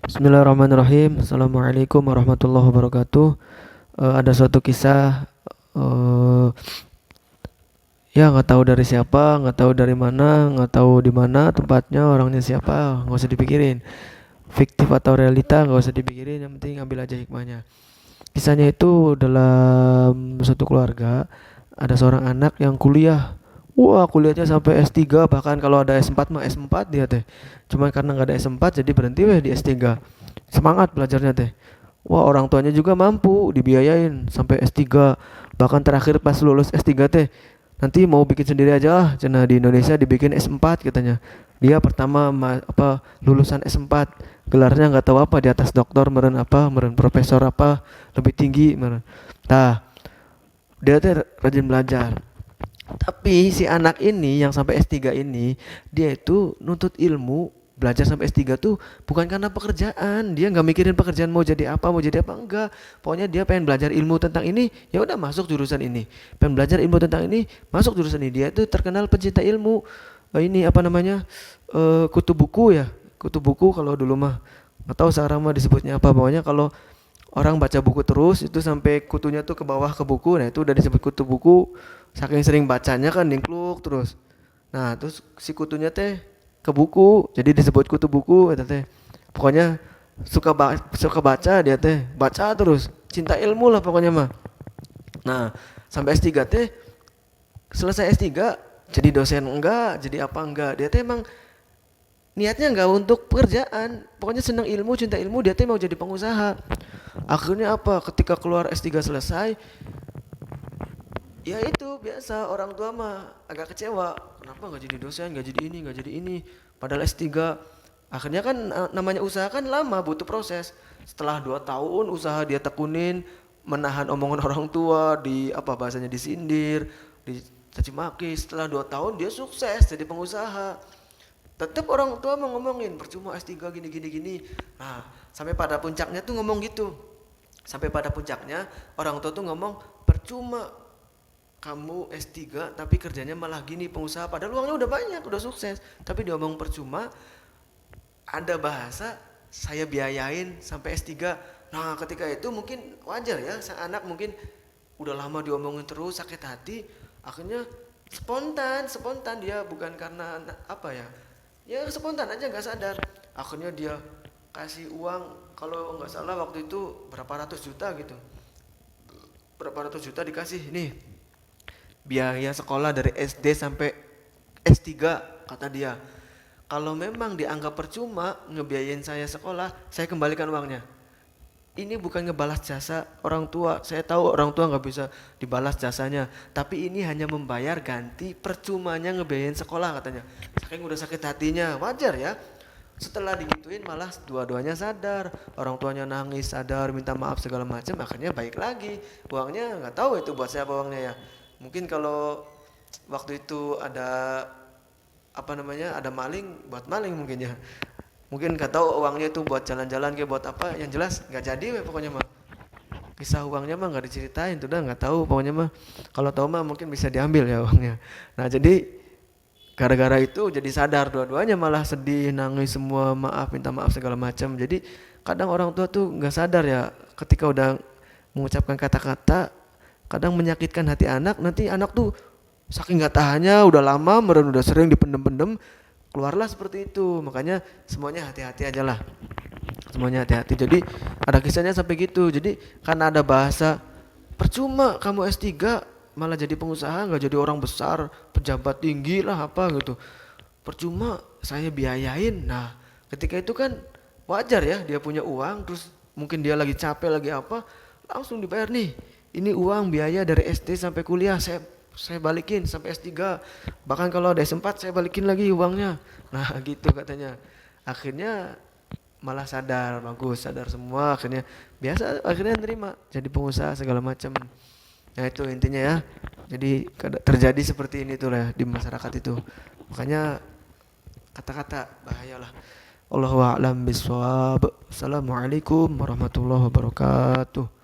Bismillahirrahmanirrahim. Assalamualaikum warahmatullahi wabarakatuh. Ada suatu kisah, eh, ya nggak tahu dari siapa, nggak tahu dari mana, nggak tahu di mana tempatnya, orangnya siapa, nggak usah dipikirin. Fiktif atau realita nggak usah dipikirin, yang penting ambil aja hikmahnya. Kisahnya itu dalam suatu keluarga, ada seorang anak yang kuliah. Wah, kuliahnya sampai S3, bahkan kalau ada S4 mah S4 dia teh. Cuman karena nggak ada S4 jadi berhenti weh di S3. Semangat belajarnya teh. Wah, orang tuanya juga mampu dibiayain sampai S3. Bahkan terakhir pas lulus S3 teh, nanti mau bikin sendiri aja lah. Cenah di Indonesia dibikin S4 katanya. Dia pertama lulusan S4, gelarnya nggak tahu apa, di atas doktor meren apa, meren profesor apa, lebih tinggi meren. Nah, dia tuh rajin belajar. Tapi si anak ini yang sampai S3 ini, dia itu nuntut ilmu, belajar sampai S3 tuh bukan karena pekerjaan. Dia nggak mikirin pekerjaan mau jadi apa enggak. Pokoknya dia pengen belajar ilmu tentang ini, ya udah masuk jurusan ini. Pengen belajar ilmu tentang ini, masuk jurusan ini. Dia tuh terkenal pencinta ilmu. Ini apa namanya? Kutu buku ya. Kutu buku kalau dulu mah. Nggak tahu sekarang mah disebutnya apa. Pokoknya kalau orang baca buku terus itu sampai kutunya tuh ke bawah ke buku, nah itu udah disebut kutu buku. Saking sering bacanya kan dingkluk terus. Nah, terus si kutunya teh ke buku, jadi disebut kutu buku eta teh. Pokoknya suka baca dia teh, baca terus. Cinta ilmu lah pokoknya mah. Nah, sampai S3 teh, selesai S3 jadi dosen enggak, jadi apa enggak. Dia teh emang niatnya enggak untuk pekerjaan. Pokoknya senang ilmu, cinta ilmu, dia teh mau jadi pengusaha. Akhirnya apa? Ketika keluar S3 selesai, ya itu biasa orang tua mah agak kecewa. Kenapa nggak jadi dosen, nggak jadi ini, nggak jadi ini. Padahal S3. Akhirnya kan namanya usaha kan lama, butuh proses. Setelah 2 tahun usaha dia tekunin, menahan omongan orang tua, di apa bahasanya disindir, dicaci maki. Setelah 2 tahun dia sukses jadi pengusaha. Tetap orang tua mau ngomongin percuma S3 gini gini gini. Nah, sampai pada puncaknya tuh ngomong gitu. Sampai pada puncaknya orang tua tuh ngomong percuma kamu S3 tapi kerjanya malah gini pengusaha, padahal uangnya udah banyak, udah sukses, tapi dia ngomong percuma. Ada bahasa saya biayain sampai S3. Nah, ketika itu mungkin wajar ya, sang anak mungkin udah lama diomongin terus sakit hati, akhirnya spontan dia, bukan karena apa ya, ya spontan aja nggak sadar. Akhirnya dia kasih uang, kalau nggak salah waktu itu berapa ratus juta gitu, berapa ratus juta dikasih nih biaya sekolah dari SD sampai S3. Kata dia, kalau memang dianggap percuma ngebiayain saya sekolah, saya kembalikan uangnya. Ini bukan ngebalas jasa orang tua, saya tahu orang tua nggak bisa dibalas jasanya, tapi ini hanya membayar ganti percumanya ngebiayain sekolah katanya. Saking udah sakit hatinya, wajar ya. Setelah digituin malah dua-duanya sadar, orang tuanya nangis, sadar, minta maaf segala macam, akhirnya baik lagi. Uangnya nggak tahu itu buat siapa uangnya ya. Mungkin kalau waktu itu ada apa namanya, ada maling, buat maling mungkin ya. Mungkin nggak tahu uangnya itu buat jalan-jalan kayak buat apa, yang jelas nggak jadi pokoknya mah. Kisah uangnya mah nggak diceritain, tuh udah nggak tahu pokoknya mah. Kalau tahu mah mungkin bisa diambil ya uangnya. Nah, jadi gara-gara itu jadi sadar, dua-duanya malah sedih, nangis semua, maaf, minta maaf segala macam. Jadi kadang orang tua tuh nggak sadar ya, ketika udah mengucapkan kata-kata kadang menyakitkan hati anak, nanti anak tuh saking nggak tahannya, udah lama meren, udah sering dipendem-pendem, keluarlah seperti itu. Makanya semuanya hati-hati aja lah, semuanya hati-hati. Jadi ada kisahnya sampai gitu. Jadi karena ada bahasa percuma kamu S3 malah jadi pengusaha, nggak jadi orang besar, pejabat tinggi lah apa gitu, percuma saya biayain. Nah, ketika itu kan wajar ya, dia punya uang, terus mungkin dia lagi capek lagi apa, langsung dibayar nih, ini uang biaya dari SD sampai kuliah, saya balikin sampai S3, bahkan kalau ada S4 saya balikin lagi uangnya. Nah gitu katanya. Akhirnya malah sadar, bagus, sadar semua, akhirnya biasa, akhirnya nerima jadi pengusaha segala macam. Nah itu intinya ya. Jadi terjadi seperti ini tuh lah di masyarakat itu. Makanya kata-kata bahayalah. Allahu a'lam bishawab. Assalamualaikum warahmatullahi wabarakatuh.